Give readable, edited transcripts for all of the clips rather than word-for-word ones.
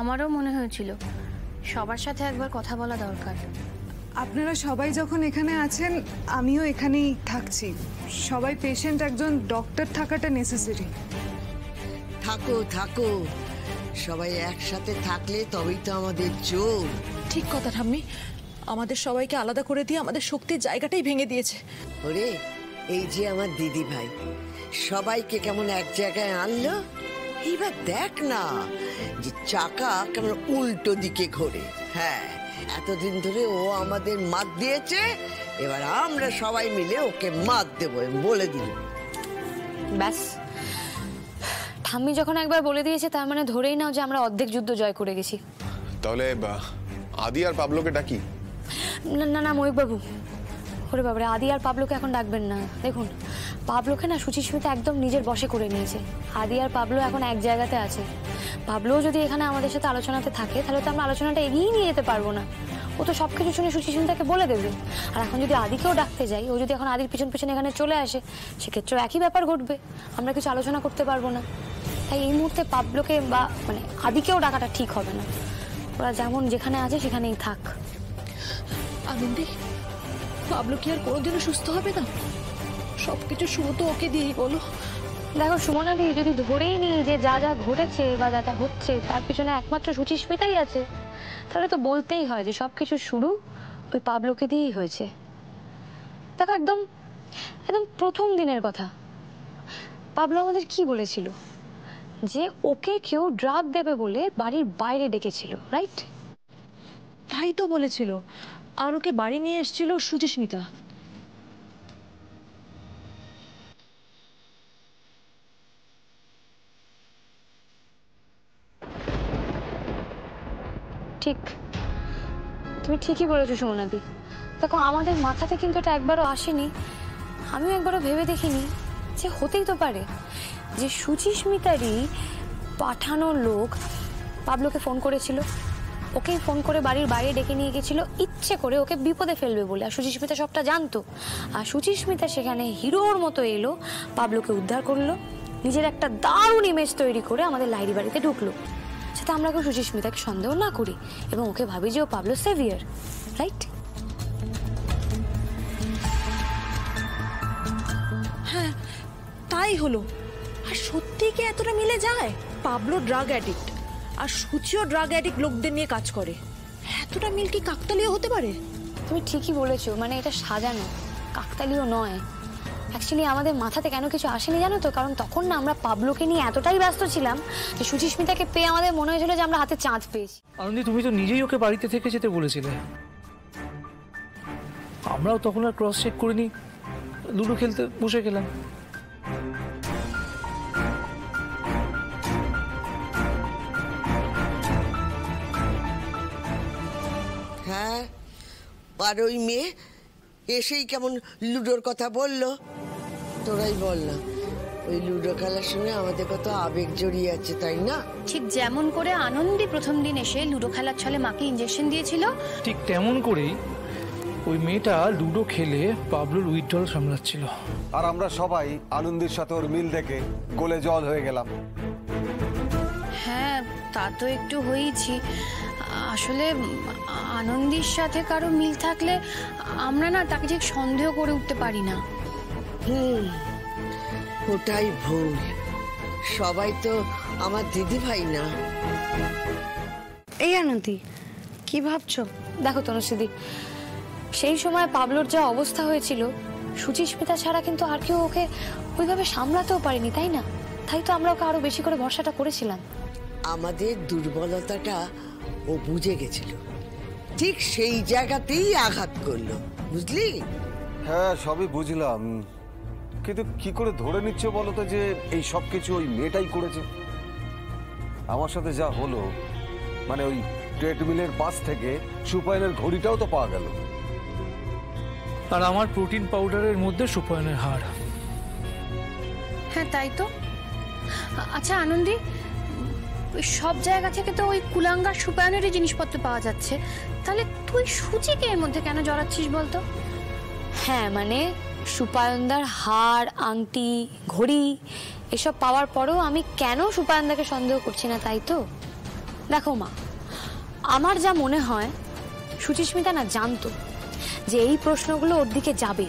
আমারও মনে হয়েছিল সবার সাথে একবার কথা বলা দরকার। আপনারা সবাই যখন এখানে আছেন আমিও এখানেই থাকছি। সবাই পেশেন্ট, একজন ডক্টর থাকাটা নেসেসারি। থাকো থাকো, সবাই একসাথে থাকলে তবেই তো আমাদের জোর। ঠিক কথা ঠাম্মি, আমাদের সবাইকে আলাদা করে দিয়ে আমাদের শক্তির জায়গাটাই ভেঙে দিয়েছে। ওরে, এই যে আমার দিদি ভাই সবাইকে কেমন এক জায়গায় আনলো। এইবার দেখ না যে চাকা কেমন উল্টো দিকে ঘোরে। হ্যাঁ, এতদিন ধরে ও আমাদের মাত দিয়েছে, এবার আমরা সবাই মিলে ওকে মাত দেবো বলে দিল। ব্যাস, ঠাম্মি যখন একবার বলে দিয়েছে তার মানে ধরেই নাও যে আমরা অর্ধেক যুদ্ধ জয় করে গেছি। তাহলে আদি আর পাবলোকে ডাকি? না না না ময়ূকবাবু, ওরে বাবারে, আদি আর পাবলোকে এখন ডাকবেন না। দেখুন, পাবলোকে না সুচিস্মিতা একদম নিজের বশে করে নিয়েছে। আদি আর পাবলো এখন এক জায়গাতে আছে। পাবলো যদি এখানে আমাদের সাথে আলোচনাতে থাকে তাহলে তো আমরা আলোচনাটা এগিয়ে নিয়ে যেতে পারবো না। ও তো সবকিছু শুনে সুচিস্মিতাকে বলে দেবে। আর এখন যদি আদিকেও ডাকতে যাই, ও যদি এখন আদির পিছন পিছন এখানে চলে আসে, সেক্ষেত্রেও একই ব্যাপার ঘটবে, আমরা কিছু আলোচনা করতে পারবো না। তাই এই মুহূর্তে পাবলোকে বা মানে আদিকেও ডাকাটা ঠিক হবে না। ওরা যেমন যেখানে আছে সেখানেই থাক। আনন্দি, পাবলো কি আর কোনোদিনও সুস্থ হবে না? সবকিছু শুরু তো ওকে দিয়েই বলো। দেখো সুমনাদি, যদি ধরেই নিই যে যা যা ঘটেছে বা যা যা হচ্ছে তার পিছনে একমাত্র সুচিস্মিতাই আছে, তাহলে তো বলতেই হয় যে সবকিছু শুরু ওই পাবলোকে দিয়েই হয়েছে। দেখো, একদম একদম প্রথম দিনের কথা পাবলো আমাদের কি বলেছিল, যে ওকে কেউ ড্রাগ দেবে বলে বাড়ির বাইরে ডেকেছিল, রাইট? তাই তো বলেছিল, আর ওকে বাড়ি নিয়ে এসেছিল সুচিস্মিতা। ঠিক, তুমি ঠিকই বলেছো সুমনাদি। দেখো, আমাদের মাথাতে কিন্তু এটা একবারও আসেনি, আমিও একবারও ভেবে দেখিনি যে হতেই তো পারে যে সুচিস্মিতারই পাঠানো লোক পাবলোকে ফোন করেছিল, ওকেই ফোন করে বাড়ির বাইরে ডেকে নিয়ে গেছিল ইচ্ছে করে ওকে বিপদে ফেলবে বলে। আর সুচিস্মিতা সবটা জানতো, আর সুচিস্মিতা সেখানে হিরোর মতো এলো, পাবলোকে উদ্ধার করলো, নিজের একটা দারুণ ইমেজ তৈরি করে আমাদের লাইরি বাড়িতে ঢুকলো, যাতে আমরা কেউ সুচিস্মিতাকে সন্দেহ না করি এবং ওকে ভাবি যে ও পাবলো সেভিয়ার, রাইট? হ্যাঁ, তাই হলো। আর সত্যি কি এতটা মিলে যায়? পাবলো ড্রাগ অ্যাডিক্ট আর সুচিও ড্রাগ অ্যাডিক্ট লোকদের নিয়ে কাজ করে। এতটা মিল কি কাকতালীয় হতে পারে? তুমি ঠিকই বলেছো, মানে এটা সাজানো, কাকতালীয় নয়। অ্যাকচুয়ালি আমাদের মাথাতে কেন কিছু আসেনি জানো তো, কারণ তখন না আমরা পাবলোকে নিয়ে এতটাই ব্যস্ত ছিলাম যে সুচিস্মিতাকে পেয়ে আমাদের মনে হয়েছিল যে আমরা হাতে চাঁদ পেয়েছি। আনন্দি, তুমি তো নিজেই ওকে বাড়িতে থেকে যেতে বলেছিলে। আমরাও তখন আর ক্রস চেক করিনি, লুডো খেলতে বসে গেলাম। হ্যাঁ, আর ওই মেয়ে এসেই কেমন লুডোর কথা বললো। তোরাই বল না, ওই লুডো খেলার সঙ্গে আমাদের কত আবেগ জড়িয়ে আছে, তাই না? ঠিক যেমন করে আনন্দি প্রথম দিন এসে লুডো খেলার ছলে মাকে ইনজেকশন দিয়েছিল, ঠিক তেমন করেই ওই মেয়েটা লুডো খেলে পাবলোর উইথড্রল সামলাচ্ছিল। আর আমরা সবাই আনন্দের সাথে ওর মিল দেখে গোলে জল হয়ে গেলাম। হ্যাঁ তা তো একটু হয়েছি। আসলে আনন্দির সাথে কারো মিল থাকলে আমরা না তাকে ঠিক সন্দেহ করে উঠতে পারি না। ওটাই ভুল, সবাই তো আমার দিদি ভাই না। এই আনন্দি, কি ভাবছো? দেখো তনুশ্রীদি, সেই সময় পাবলোর যা অবস্থা হয়েছিল, সুচিস্মিতা ছাড়া কিন্তু আর কেউ ওকে ওইভাবে সামলাতেও পারেনি, তাই না? তাই তো আমরা ওকে আরো বেশি করে ভরসাটা করেছিলাম। আমাদের দুর্বলতাটা ও বুঝে গেছিল, ঠিক সেই জায়গাতেই আঘাত করলো, বুঝলি? হ্যাঁ, সবই বুঝলাম, কিন্তু কি করে ধরে নিচ্ছ বলো তো যে এই সব কিছু ওই মেয়েটাই করেছে? আমার সাথে যা হলো, মানে ওই ট্রেডমিলের পাশ থেকে সুপায়নের ঘড়িটাও তো পাওয়া গেল, আর আমার প্রোটিন পাউডারের মধ্যে সুপায়নের হাড়। হ্যাঁ তাই তো। আচ্ছা আনন্দি, সব জায়গা থেকে তো ওই কুলাঙ্গার সুপায়নেরই জিনিসপত্র পাওয়া যাচ্ছে, তাহলে তুই সুচিকে এর মধ্যে কেন জড়াচ্ছিস বলতো? হ্যাঁ মানে সুপায়নদার হাড়, আংটি, ঘড়ি এসব পাওয়ার পরেও আমি কেন সুপায়নদাকে সন্দেহ করছি না, তাই তো? দেখো মা, আমার যা মনে হয় সুচিস্মিতা না জানতো যে এই প্রশ্নগুলো ওর দিকে যাবে।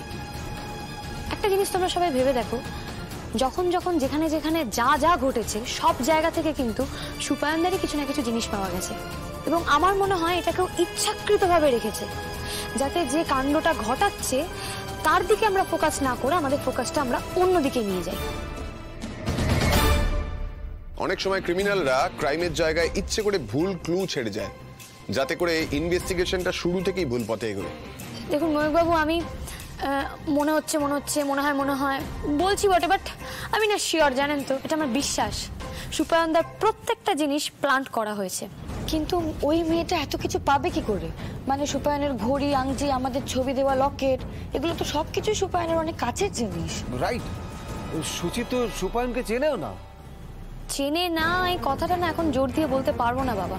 একটা জিনিস তোমরা সবাই ভেবে দেখো, যখন যখন যেখানে যেখানে যা যা ঘটেছে সব জায়গা থেকে কিন্তু সুপায়নদারই কিছু না কিছু জিনিস পাওয়া গেছে, এবং আমার মনে হয় এটাকেও ইচ্ছাকৃতভাবে রেখেছে যাতে যে কাণ্ডটা ঘটাচ্ছে তার দিকে আমরা ফোকাস না করে আমাদের ফোকাসটা আমরা অন্যদিকে নিয়ে যাই। অনেক সময় ক্রিমিনালরা ক্রাইমের জায়গায় ইচ্ছে করে ভুল ক্লু ছেড়ে যায়, যাতে করে ইনভেস্টিগেশনটা শুরু থেকেই ভুল পথে এগোয়। দেখুন ময়ূরবাবু, আমি মনে হয় বলছি বটে, বাট আমি না শিওর, জানেন তো, এটা আমার বিশ্বাস সুপায়নদার প্রত্যেকটা জিনিস প্ল্যান করা হয়েছে। কিন্তু ওই মেয়েটা এত কিছু পাবে কি করে? মানে সুপায়নের ঘড়ি, আংটি, আমাদের ছবি দেওয়া লকেট, এগুলো তো সবকিছু সুপায়নের অনেক কাছের জিনিস। রাইট, সুচি তো সুপায়নকে চেনেও না। চেনে না এই কথাটা না এখন জোর দিয়ে বলতে পারবো না বাবা।